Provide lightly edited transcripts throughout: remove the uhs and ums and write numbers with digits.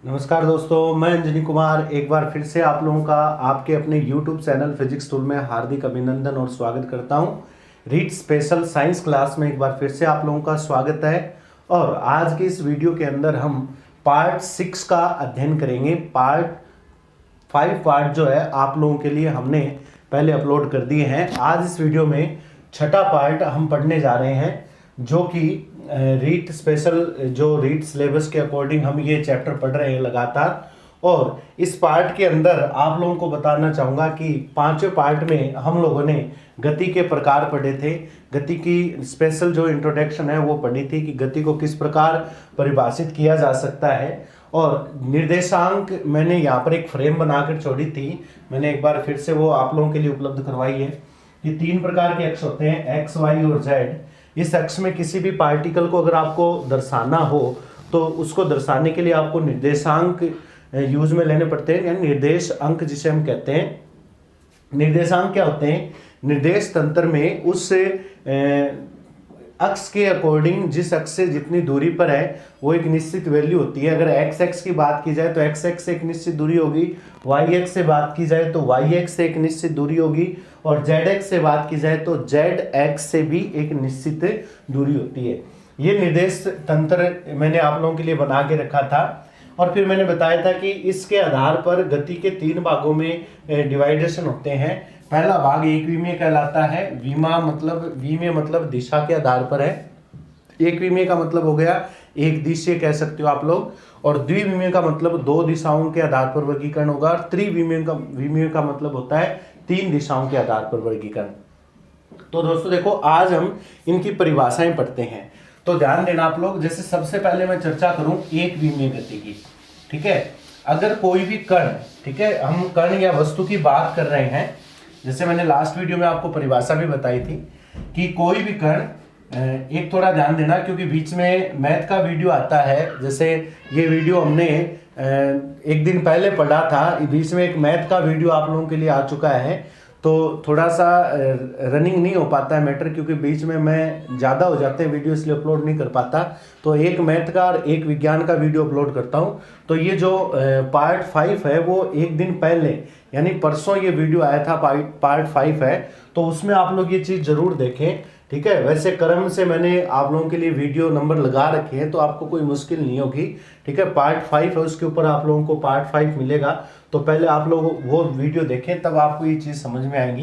नमस्कार दोस्तों, मैं अंजनी कुमार एक बार फिर से आप लोगों का आपके अपने YouTube चैनल फिजिक्स टूल में हार्दिक अभिनंदन और स्वागत करता हूं। रीड स्पेशल साइंस क्लास में एक बार फिर से आप लोगों का स्वागत है। और आज के इस वीडियो के अंदर हम पार्ट 6 का अध्ययन करेंगे। पार्ट 5 पार्ट जो है आप लोगों के लिए हमने पहले अपलोड कर दिए हैं। आज इस वीडियो में छठा पार्ट हम पढ़ने जा रहे हैं, जो कि रीड स्पेशल जो रीड सिलेबस के अकॉर्डिंग हम ये चैप्टर पढ़ रहे हैं लगातार। और इस पार्ट के अंदर आप लोगों को बताना चाहूँगा कि पांचवें पार्ट में हम लोगों ने गति के प्रकार पढ़े थे। गति की स्पेशल जो इंट्रोडक्शन है वो पढ़ी थी कि गति को किस प्रकार परिभाषित किया जा सकता है। और निर्देशांक मैंने यहाँ पर एक फ्रेम बनाकर छोड़ी थी, मैंने एक बार फिर से वो आप लोगों के लिए उपलब्ध करवाई है कि 3 प्रकार के अक्ष होते हैं, एक्स, वाई और जेड। इस अक्ष में किसी भी पार्टिकल को अगर आपको दर्शाना हो तो उसको दर्शाने के लिए आपको निर्देशांक यूज में लेने पड़ते हैं, यानी निर्देश अंक जिसे हम कहते हैं। निर्देशांक क्या होते हैं? निर्देश तंत्र में उस अक्ष के अकॉर्डिंग जिस अक्ष से जितनी दूरी पर है वो एक निश्चित वैल्यू होती है। अगर एक्स एक्स की बात की जाए तो एक्स एक्स से एक निश्चित दूरी होगी, वाई एक्स से बात की जाए तो वाई एक्स से एक निश्चित दूरी होगी, और जेड एक्स से बात की जाए तो जेड एक्स से भी एक निश्चित दूरी होती है। ये निर्देश तंत्र मैंने आप लोगों के लिए बना के रखा था। और फिर मैंने बताया था कि इसके आधार पर गति के 3 भागों में डिवाइडेशन होते हैं। पहला भाग एक विमीय कहलाता है। विमीय मतलब दिशा के आधार पर है। एक विमीय का मतलब हो गया एक दिशीय कह सकते हो आप लोग, और द्विविमीय का मतलब 2 दिशाओं के आधार पर वर्गीकरण होगा, और त्रिविमीय का मतलब होता है 3 दिशाओं के आधार पर वर्गीकरण। तो दोस्तों देखो, आज हम इनकी परिभाषाएं पढ़ते हैं, तो ध्यान देना आप लोग। जैसे सबसे पहले मैं चर्चा करूं एक विमीय गति की, ठीक है। अगर कोई भी कण, ठीक है, हम कण या वस्तु की बात कर रहे हैं, जैसे मैंने लास्ट वीडियो में आपको परिभाषा भी बताई थी कि कोई भी कण, एक थोड़ा ध्यान देना क्योंकि बीच में मैथ का वीडियो आता है। जैसे ये वीडियो हमने एक दिन पहले पढ़ा था, बीच में एक मैथ का वीडियो आप लोगों के लिए आ चुका है, तो थोड़ा सा रनिंग नहीं हो पाता है मैटर, क्योंकि बीच में मैं ज़्यादा हो जाते हैं वीडियो, इसलिए अपलोड नहीं कर पाता। तो एक मैथ का और एक विज्ञान का वीडियो अपलोड करता हूँ। तो ये जो पार्ट 5 है वो एक दिन पहले यानी परसों ये वीडियो आया था, पार्ट 5 है, तो उसमें आप लोग ये चीज़ जरूर देखें, ठीक है। वैसे क्रम से मैंने आप लोगों के लिए वीडियो नंबर लगा रखे हैं, तो आपको कोई मुश्किल नहीं होगी, ठीक है। पार्ट 5 है, उसके ऊपर आप लोगों को पार्ट 5 मिलेगा, तो पहले आप लोग वो वीडियो देखें, तब आपको ये चीज़ समझ में आएगी।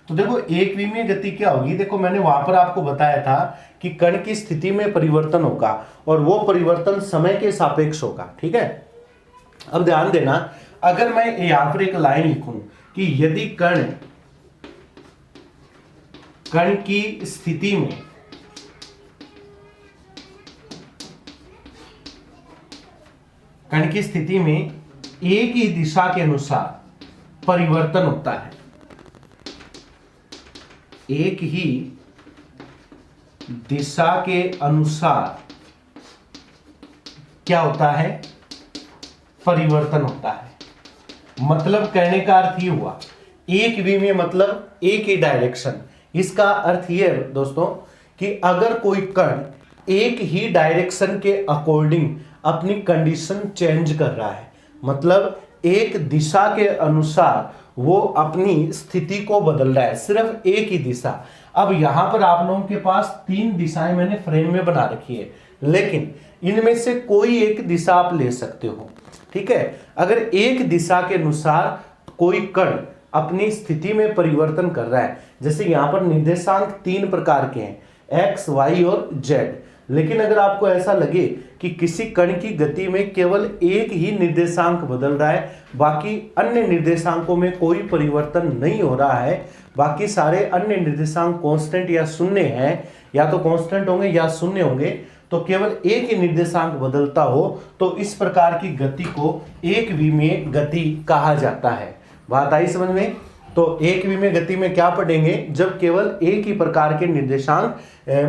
तो देखो एक विमीय गति क्या होगी, देखो मैंने वहां पर आपको बताया था कि कण की स्थिति में परिवर्तन होगा, और वो परिवर्तन समय के सापेक्ष होगा, ठीक है। अब ध्यान देना, अगर मैं यहां पर एक लाइन लिखूं कि यदि कण की स्थिति में एक ही दिशा के अनुसार परिवर्तन होता है, एक ही दिशा के अनुसार क्या होता है? परिवर्तन होता है। मतलब कहने का अर्थ ये हुआ, एक विमीय मतलब एक ही डायरेक्शन। इसका अर्थ ये है दोस्तों कि अगर कोई कण एक ही डायरेक्शन के अकॉर्डिंग अपनी कंडीशन चेंज कर रहा है, मतलब एक दिशा के अनुसार वो अपनी स्थिति को बदल रहा है, सिर्फ एक ही दिशा। अब यहां पर आप लोगों के पास 3 दिशाएं मैंने फ्रेम में बना रखी है, लेकिन इनमें से कोई एक दिशा आप ले सकते हो, ठीक है। अगर एक दिशा के अनुसार कोई कण अपनी स्थिति में परिवर्तन कर रहा है, जैसे यहां पर निर्देशांक 3 प्रकार के हैं, एक्स, वाई और जेड। लेकिन अगर आपको ऐसा लगे कि किसी कण की गति में केवल एक ही निर्देशांक बदल रहा है, बाकी अन्य निर्देशांकों में कोई परिवर्तन नहीं हो रहा है, बाकी सारे अन्य निर्देशांक कांस्टेंट या शून्य हैं, या तो कांस्टेंट होंगे या शून्य होंगे, तो केवल एक ही निर्देशांक बदलता हो, तो इस प्रकार की गति को एक विमीय गति कहा जाता है। बात आई समझ में? तो एक विमीय गति में क्या पढ़ेंगे? जब केवल एक ही प्रकार के निर्देशांक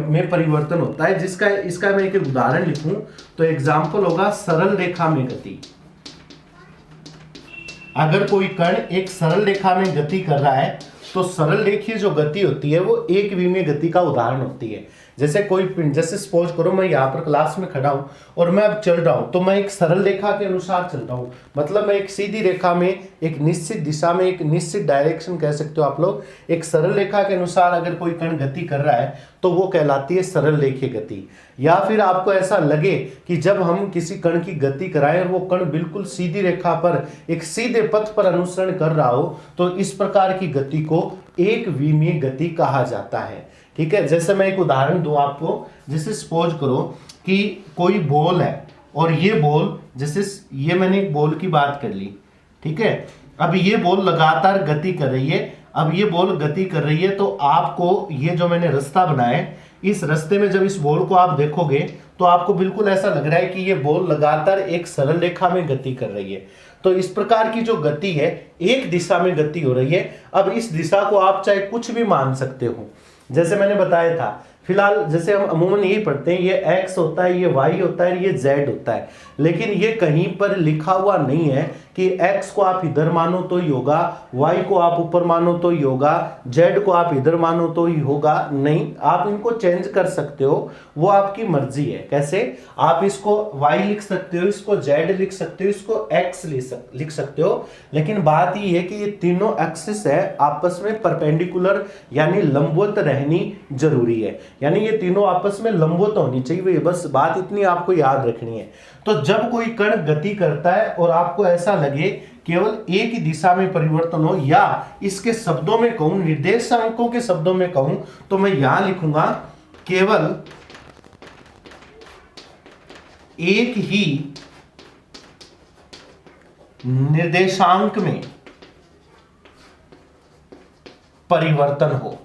में परिवर्तन होता है। इसका मैं एक उदाहरण लिखूं तो एग्जाम्पल होगा सरल रेखा में गति। अगर कोई कण एक सरल रेखा में गति कर रहा है तो सरल रेखीय जो गति होती है वो एक विमीय गति का उदाहरण होती है। जैसे कोई पिंड, जैसे सपोज करो मैं यहाँ पर क्लास में खड़ा हूँ और मैं अब चल रहा हूँ, तो मैं एक सरल रेखा के अनुसार चल रहा हूँ, मतलब मैं एक सीधी रेखा में एक निश्चित दिशा में एक निश्चित डायरेक्शन कह सकते हो आप लोग, एक सरल रेखा के अनुसार अगर कोई कण गति कर रहा है तो वो कहलाती है सरल रेखीय गति। या फिर आपको ऐसा लगे कि जब हम किसी कण की गति कराएं और वो कण बिल्कुल सीधी रेखा पर एक सीधे पथ पर अनुसरण कर रहा हो, तो इस प्रकार की गति को एक विमीय गति कहा जाता है। ठीक है, जैसे मैं एक उदाहरण दूं आपको, जैसे सपोज करो कि कोई बॉल है और ये बॉल, जैसे ये मैंने एक बॉल की बात कर ली, ठीक है, अब ये बॉल लगातार गति कर रही है, अब ये बॉल गति कर रही है, तो आपको ये जो मैंने रास्ता बनाया है, इस रास्ते में जब इस बॉल को आप देखोगे तो आपको बिल्कुल ऐसा लग रहा है कि ये बॉल लगातार एक सरल रेखा में गति कर रही है। तो इस प्रकार की जो गति है, एक दिशा में गति हो रही है। अब इस दिशा को आप चाहे कुछ भी मान सकते हो, जैसे मैंने बताया था, फिलहाल जैसे हम अमूमन यही पढ़ते हैं, ये x होता है, ये y होता है, ये z होता है, लेकिन ये कहीं पर लिखा हुआ नहीं है कि x को आप इधर मानो तो ही होगा, y को आप ऊपर मानो तो ही होगा, z को आप इधर मानो तो ही होगा। नहीं, आप इनको चेंज कर सकते हो, वो आपकी मर्जी है। कैसे? आप इसको y लिख सकते हो, इसको z लिख सकते हो, इसको x लिख सकते हो, लेकिन बात ये है कि ये तीनों एक्सिस है आपस में परपेंडिकुलर यानी लंबवत रहनी जरूरी है, यानी ये तीनों आपस में लंबवत होनी चाहिए, बस बात इतनी आपको याद रखनी है। तो जब कोई कण गति करता है और आपको ऐसा लगे केवल एक ही दिशा में परिवर्तन हो, या इसके शब्दों में कहूं, निर्देशांकों के शब्दों में कहूं, तो मैं यहां लिखूंगा केवल एक ही निर्देशांक में परिवर्तन हो।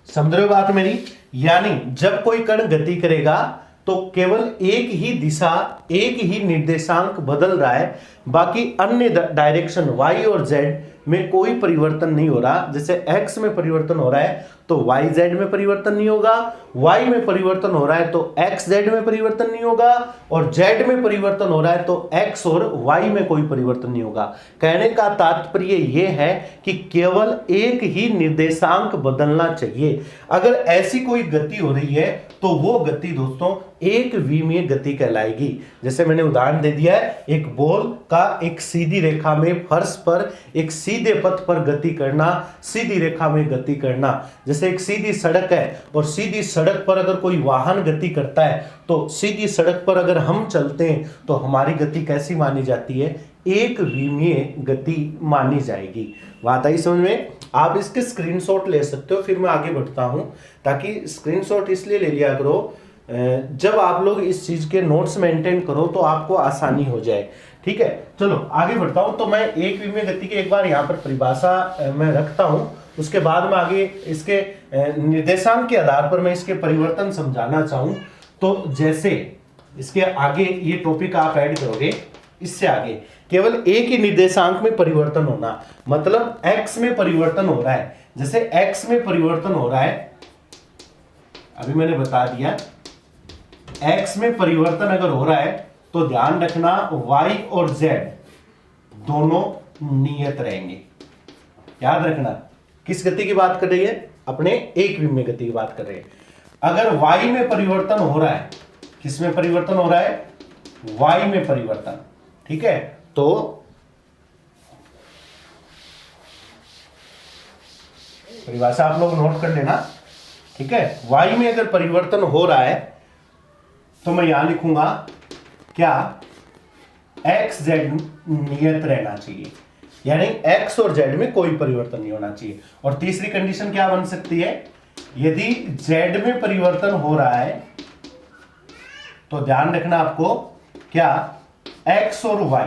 समझ रहे हो बात मेरी? यानी जब कोई कण गति करेगा तो केवल एक ही दिशा, एक ही निर्देशांक बदल रहा है, बाकी अन्य डायरेक्शन y और z में कोई परिवर्तन नहीं हो रहा। जैसे x में परिवर्तन हो रहा है तो y z में परिवर्तन नहीं होगा, y में परिवर्तन हो रहा है तो x z में परिवर्तन नहीं होगा, और z में परिवर्तन हो रहा है तो x और y में कोई परिवर्तन नहीं होगा। कहने का तात्पर्य यह है कि केवल एक ही निर्देशांक बदलना चाहिए। अगर ऐसी कोई गति हो रही है तो वो गति दोस्तों एक विमीय गति कहलाएगी। जैसे मैंने उदाहरण दे दिया है, एक बॉल का एक सीधी रेखा में फर्श पर एक सीधे पथ पर गति करना, सीधी रेखा में गति करना। जैसे एक सीधी सड़क है और सीधी सड़क पर अगर कोई वाहन गति करता है तो सीधी सड़क पर अगर हम चलते हैं तो हमारी गति कैसी मानी जाती है? एक विमीय गति मानी जाएगी। बात आई समझ में? आप इसके स्क्रीनशॉट ले सकते हो, फिर मैं आगे बढ़ता हूं, ताकि स्क्रीनशॉट इसलिए ले लिया करो जब आप लोग इस चीज के नोट्स मेंटेन करो तो आपको आसानी हो जाए। ठीक है, चलो आगे बढ़ता हूं। तो मैं एक विमीय गति की एक बार यहाँ पर परिभाषा मैं रखता हूं, उसके बाद में आगे इसके निर्देशांक के आधार पर मैं इसके परिवर्तन समझाना चाहूं। तो जैसे इसके आगे ये टॉपिक आप ऐड करोगे, इससे आगे केवल एक ही निर्देशांक में परिवर्तन होना, मतलब x में परिवर्तन हो रहा है। जैसे x में परिवर्तन हो रहा है, अभी मैंने बता दिया, x में परिवर्तन अगर हो रहा है तो ध्यान रखना y और z दोनों नियत रहेंगे। याद रखना किस गति की बात कर रही है? अपने एक विमीय गति की बात कर रहे हैं। अगर y में परिवर्तन हो रहा है, किस में परिवर्तन हो रहा है? y में परिवर्तन। ठीक है, तो परिभाषा आप लोग नोट कर लेना। ठीक है, y में अगर परिवर्तन हो रहा है तो मैं यहां लिखूंगा क्या? x z नियत रहना चाहिए, यानी x और z में कोई परिवर्तन नहीं होना चाहिए। और तीसरी कंडीशन क्या बन सकती है? यदि z में परिवर्तन हो रहा है तो ध्यान रखना आपको क्या? x और y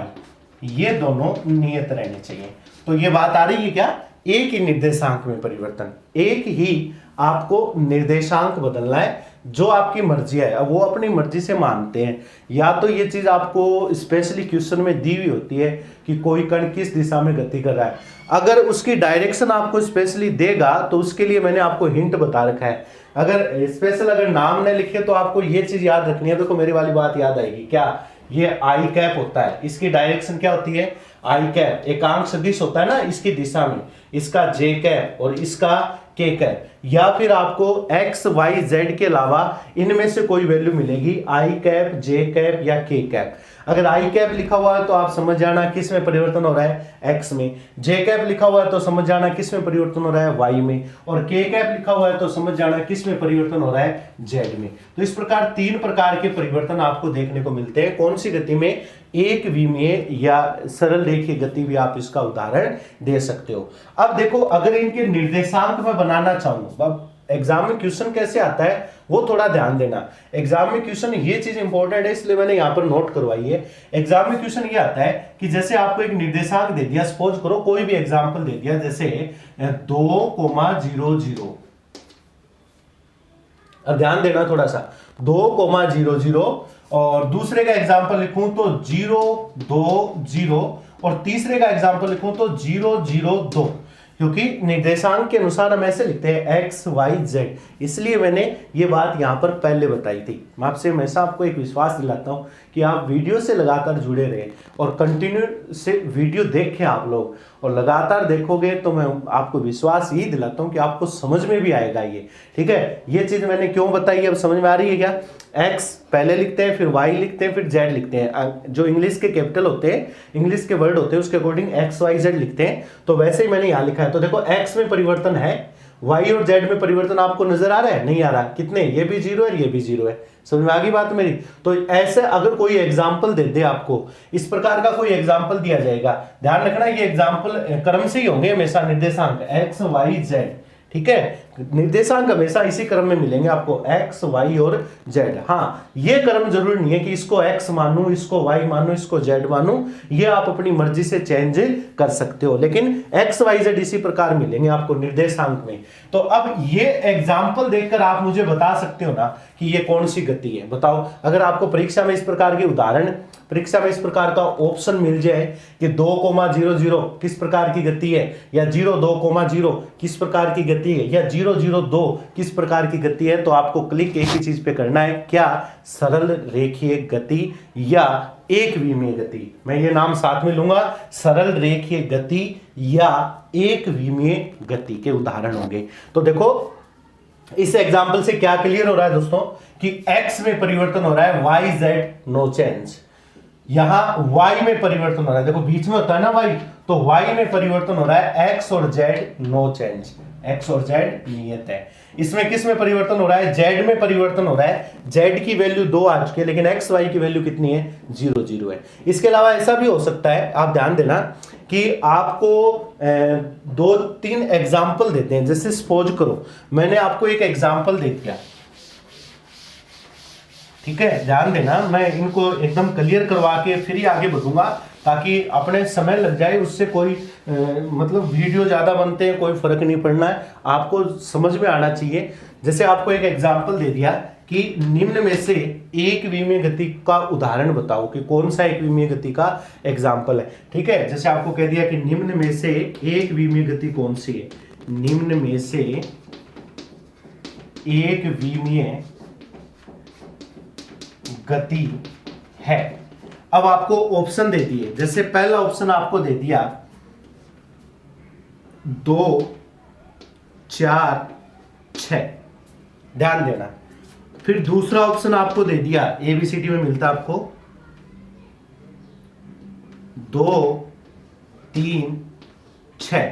ये दोनों नियत रहने चाहिए। तो ये बात आ रही है क्या? एक ही निर्देशांक में परिवर्तन, एक ही आपको निर्देशांक बदलना है, जो आपकी मर्जी है। अब वो अपनी मर्जी से मानते हैं, या तो ये चीज आपको स्पेशली क्वेश्चन में दी हुई होती है कि कोई कण किस दिशा में गति कर रहा है। अगर उसकी डायरेक्शन आपको स्पेशली देगा तो उसके लिए मैंने आपको हिंट बता रखा है। अगर स्पेशल अगर नाम न लिखे तो आपको ये चीज याद रखनी है। देखो मेरी वाली बात याद आएगी क्या? ये आई कैप होता है, इसकी डायरेक्शन क्या होती है? आई कैप एकांक सदिश होता है ना इसकी दिशा में, इसका जे कैप और इसका के कैप, या फिर आपको एक्स वाई जेड के अलावा इनमें से कोई वैल्यू मिलेगी, आई कैप, जे कैप या के कैप। अगर आई कैप लिखा हुआ है तो आप समझ जाना किस में परिवर्तन हो रहा है, एक्स में। जे कैप लिखा हुआ है तो समझ जाना किस में परिवर्तन हो रहा है, वाई में। और के कैप लिखा हुआ है तो समझ जाना किस में परिवर्तन हो रहा है, जेड में। तो इस प्रकार 3 प्रकार के परिवर्तन आपको देखने को मिलते हैं। कौन सी गति में, एक विमीय या सरल रेखीय गति भी आप इसका उदाहरण दे सकते हो। अब देखो, अगर इनके निर्देशांक में बनाना चाहूँ, अब एग्जाम में क्वेश्चन कैसे आता है वो थोड़ा ध्यान देना। एग्जाम में क्वेश्चन, ये चीज इंपॉर्टेंट है इसलिए मैंने यहां पर नोट करवाई है। एग्जाम में क्वेश्चन ये आता है कि जैसे आपको एक निर्देशांक दे दिया, सपोज करो कोई भी एग्जांपल दे दिया, जैसे 2,00। अब ध्यान देना थोड़ा सा, 2,00 और दूसरे का एग्जांपल लिखूं तो 0,20 और तीसरे का एग्जांपल लिखूं तो 0,02, क्योंकि निर्देशांक के अनुसार हम ऐसे लिखते हैं एक्स वाई जेड, इसलिए मैंने ये बात यहां पर पहले बताई थी। मैं आपसे हमेशा आपको एक विश्वास दिलाता हूं कि आप वीडियो से लगातार जुड़े रहे और कंटिन्यू से वीडियो देखें आप लोग, और लगातार देखोगे तो मैं आपको विश्वास यही दिलाता हूं कि आपको समझ में भी आएगा ये। ठीक है, ये चीज मैंने क्यों बताई, अब समझ में आ रही है क्या? एक्स पहले लिखते हैं, फिर वाई लिखते हैं, फिर जेड लिखते हैं। जो इंग्लिश के कैपिटल होते हैं, इंग्लिश के वर्ड होते हैं, उसके अकॉर्डिंग एक्स वाई जेड लिखते हैं। तो वैसे ही मैंने यहां लिखा है। तो देखो, एक्स में परिवर्तन है, वाई और जेड में परिवर्तन आपको नजर आ रहा है, नहीं आ रहा? कितने? ये भी 0 है, ये भी 0 है। समझ में आ गई बात मेरी? तो ऐसे अगर कोई एग्जाम्पल दे दे आपको, इस प्रकार का कोई एग्जाम्पल दिया जाएगा, ध्यान रखना ये एग्जाम्पल क्रम से ही होंगे हमेशा, निर्देशांक एक्स वाई जेड। ठीक है, निर्देशांक हमेशा इसी क्रम में मिलेंगे आपको, एक्स वाई और जेड। हाँ, ये क्रम जरूरी नहीं है कि इसको एक्स मानूं, इसको वाई मानूं, इसको जेड मानूं, ये आप अपनी मर्जी से चेंज कर सकते हो, लेकिन एक्स वाई जेड इसी प्रकार मिलेंगे आपको निर्देशांक में। तो अब ये एग्जाम्पल देखकर आप मुझे बता सकते हो ना कि ये कौन सी गति है। बताओ, अगर आपको परीक्षा में इस प्रकार के उदाहरण, परीक्षा में इस प्रकार का ऑप्शन मिल जाए कि 2,00 किस प्रकार की गति है, या 0,2,0 किस प्रकार की गति है, या 0,02 किस प्रकार की गति है, तो आपको क्लिक एक ही चीज पे करना है, क्या? सरल रेखीय गति या एक विमीय गति। मैं ये नाम साथ में लूंगा, सरल रेखीय गति या एक विमीय गति के उदाहरण होंगे। तो देखो, इस एग्जाम्पल से क्या क्लियर हो रहा है दोस्तों कि x में परिवर्तन हो रहा है, y z नो चेंज। यहां y में परिवर्तन हो रहा है, देखो बीच में होता है ना y, तो y में परिवर्तन हो रहा है, x और z नो चेंज, x और z नियत है। इसमें किस में परिवर्तन हो रहा है? z में परिवर्तन हो रहा है, z की वैल्यू 2 आ चुकी है, लेकिन x y की वैल्यू कितनी है? 0,0 है। इसके अलावा ऐसा भी हो सकता है, आप ध्यान देना कि आपको 2-3 एग्जाम्पल देते हैं। जैसे सपोज करो मैंने आपको एक एग्जाम्पल दे दिया, ठीक है, ध्यान देना, मैं इनको एकदम क्लियर करवा के फिर ही आगे बढ़ूंगा, ताकि अपने समय लग जाए, उससे कोई मतलब वीडियो ज्यादा बनते हैं कोई फर्क नहीं पड़ना है, आपको समझ में आना चाहिए। जैसे आपको एक एग्जाम्पल दे दिया कि निम्न में से एक विमीय गति का उदाहरण बताओ, कि कौन सा एक विमीय गति का एग्जाम्पल है। ठीक है, जैसे आपको कह दिया कि निम्न में से एक विमीय गति कौन सी है, निम्न में से एक विमीय गति है। अब आपको ऑप्शन दे दिए, जैसे पहला ऑप्शन आपको दे दिया 2, 4, 6, ध्यान देना। फिर दूसरा ऑप्शन आपको दे दिया, एबीसीडी में मिलता है आपको 2, 3, 6।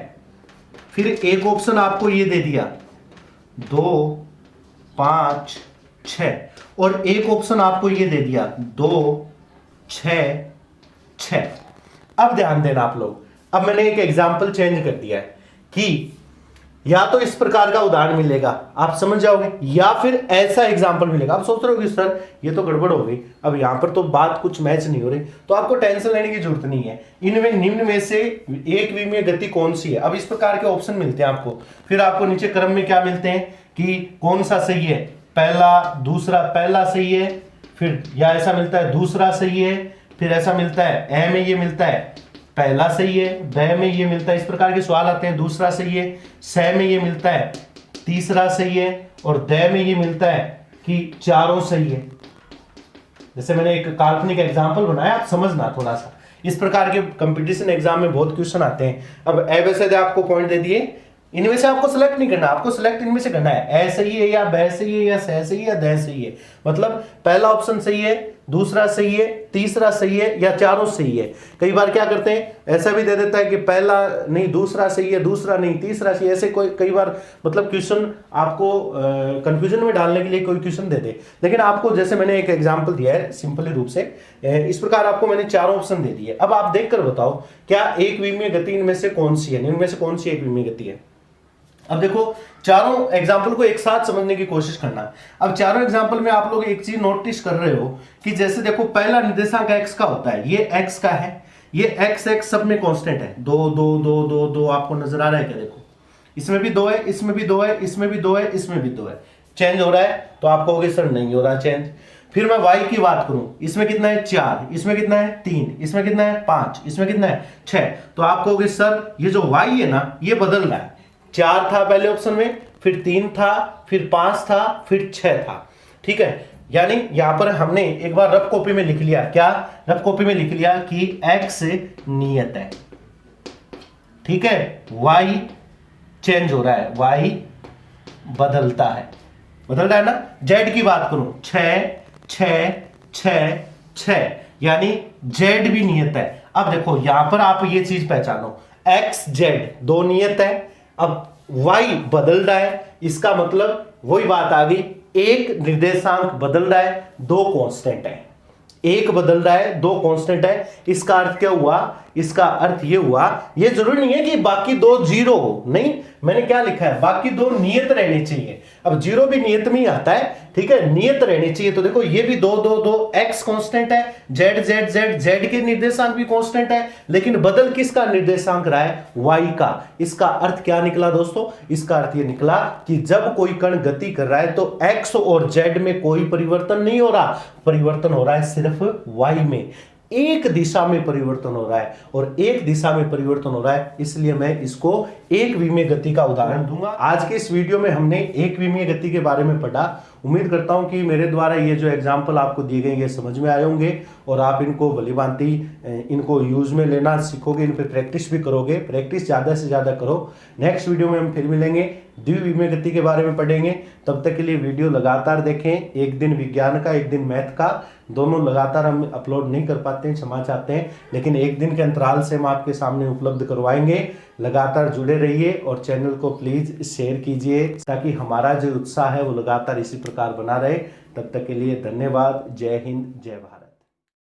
फिर एक ऑप्शन आपको ये दे दिया 2, 5, 6, और एक ऑप्शन आपको ये दे दिया 2, 6, 6। अब ध्यान देना आप लोग, अब मैंने एक एग्जाम्पल चेंज कर दिया है कि या तो इस प्रकार का उदाहरण मिलेगा, आप समझ जाओगे, या फिर ऐसा एग्जाम्पल मिलेगा। आप सोच रहे हो कि सर ये तो गड़बड़ हो गई, अब यहां पर तो बात कुछ मैच नहीं हो रही, तो आपको टेंशन लेने की जरूरत नहीं है। इनमें निम्न में से एक विमीय गति कौन सी है, अब इस प्रकार के ऑप्शन मिलते हैं आपको। फिर आपको नीचे क्रम में क्या मिलते हैं कि कौन सा सही है, पहला, दूसरा, पहला सही है, फिर या ऐसा मिलता है दूसरा सही है, फिर ऐसा मिलता है ए में ये मिलता है पहला सही है, ब में ये मिलता है, इस प्रकार के सवाल आते हैं, दूसरा सही है, स में ये मिलता है तीसरा सही है, और द में ये मिलता है कि चारों सही है। जैसे मैंने एक काल्पनिक एग्जांपल बनाया, आप समझना थोड़ा सा, इस प्रकार के कंपटीशन एग्जाम में बहुत क्वेश्चन आते हैं। अब एबीसीडी आपको पॉइंट दे दिए, इनमें से आपको सिलेक्ट नहीं करना, आपको सिलेक्ट इनमें से करना है, ए सही है या ब सही है या स सही है या द सही है। मतलब पहला ऑप्शन सही है, दूसरा सही है, तीसरा सही है या चारों सही है। कई बार क्या करते हैं, ऐसा भी दे देता है कि पहला नहीं दूसरा सही है, दूसरा नहीं तीसरा सही है। ऐसे कोई कई बार मतलब क्वेश्चन आपको कंफ्यूजन में डालने के लिए कोई क्वेश्चन दे दे। लेकिन आपको जैसे मैंने एक एग्जांपल दिया है सिंपली रूप से, इस प्रकार आपको मैंने चारों ऑप्शन दे दिए। अब आप देखकर बताओ क्या एक विमीय गति इनमें से कौन सी है, इनमें से कौन सी एक विमीय गति है। अब देखो चारों एग्जाम्पल को एक साथ समझने की कोशिश करना। अब चारों एग्जाम्पल में आप लोग एक चीज नोटिस कर रहे हो कि जैसे देखो पहला निर्देशांक x का होता है, ये x का है, ये x सब में कांस्टेंट है, 2 2 2 2 2 आपको नजर आ रहा है क्या? देखो इसमें भी 2 है, इसमें भी 2 है, इसमें भी 2 है, इसमें भी 2 है। चेंज हो रहा है तो आप कहोगे सर नहीं हो रहा चेंज। फिर मैं y की बात करूं, इसमें कितना है 4, इसमें कितना है 3, इसमें कितना है 5, इसमें कितना है 6, तो आप कहोगे सर ये जो y है ना ये बदल रहा है। 4 था पहले ऑप्शन में, फिर 3 था, फिर 5 था, फिर 6 था। ठीक है, यानी यहां पर हमने एक बार रफ कॉपी में लिख लिया, क्या रफ कॉपी में लिख लिया कि x नियत है। ठीक है, y चेंज हो रहा है, y बदलता है, बदल रहा है ना। z की बात करूं 6 6 6 6, यानी z भी नियत है। अब देखो यहां पर आप ये चीज पहचानो, x z दो नियत है, अब y बदल रहा है, इसका मतलब वही बात आ गई, एक निर्देशांक बदल रहा है, 2 कांस्टेंट है। एक बदल रहा है, 2 कांस्टेंट है। इसका अर्थ क्या हुआ? इसका अर्थ ये हुआ, ये जरूरी नहीं है कि बाकी 2 जीरो हो, नहीं, मैंने क्या लिखा है बाकी 2 नियत रहने चाहिए। अब जीरो भी नियत में ही आता है, ठीक है, नियत रहनी चाहिए। तो देखो ये भी 2 2 2 x कांस्टेंट है, z z z z के निर्देशांक भी कांस्टेंट है, लेकिन बदल किसका निर्देशांक रहा है? y का। इसका अर्थ क्या निकला दोस्तों? इसका अर्थ ये निकला कि जब कोई कण गति कर रहा है तो x और z में कोई परिवर्तन नहीं हो रहा, परिवर्तन हो रहा है सिर्फ y में। एक दिशा में परिवर्तन हो रहा है, और एक दिशा में परिवर्तन हो रहा है, इसलिए मैं इसको एक विमीय गति का उदाहरण दूंगा। आज के इस वीडियो में हमने एक विमीय गति के बारे में पढ़ा। उम्मीद करता हूं कि मेरे द्वारा ये जो एग्जाम्पल आपको दिए गए ये समझ में आए होंगे और आप इनको भलीभांति इनको यूज में लेना सीखोगे, इन पे प्रैक्टिस भी करोगे। प्रैक्टिस ज्यादा से ज्यादा करो। नेक्स्ट वीडियो में हम फिर मिलेंगे, द्विविमीय गति के बारे में पढ़ेंगे। तब तक के लिए वीडियो लगातार देखें, एक दिन विज्ञान का एक दिन मैथ का, दोनों लगातार हम अपलोड नहीं कर पाते हैं, क्षमा चाहते हैं, लेकिन एक दिन के अंतराल से हम आपके सामने उपलब्ध करवाएंगे। लगातार जुड़े रहिए और चैनल को प्लीज शेयर कीजिए ताकि हमारा जो उत्साह है वो लगातार इसी प्रकार बना रहे। तब तक के लिए धन्यवाद। जय हिंद, जय भारत।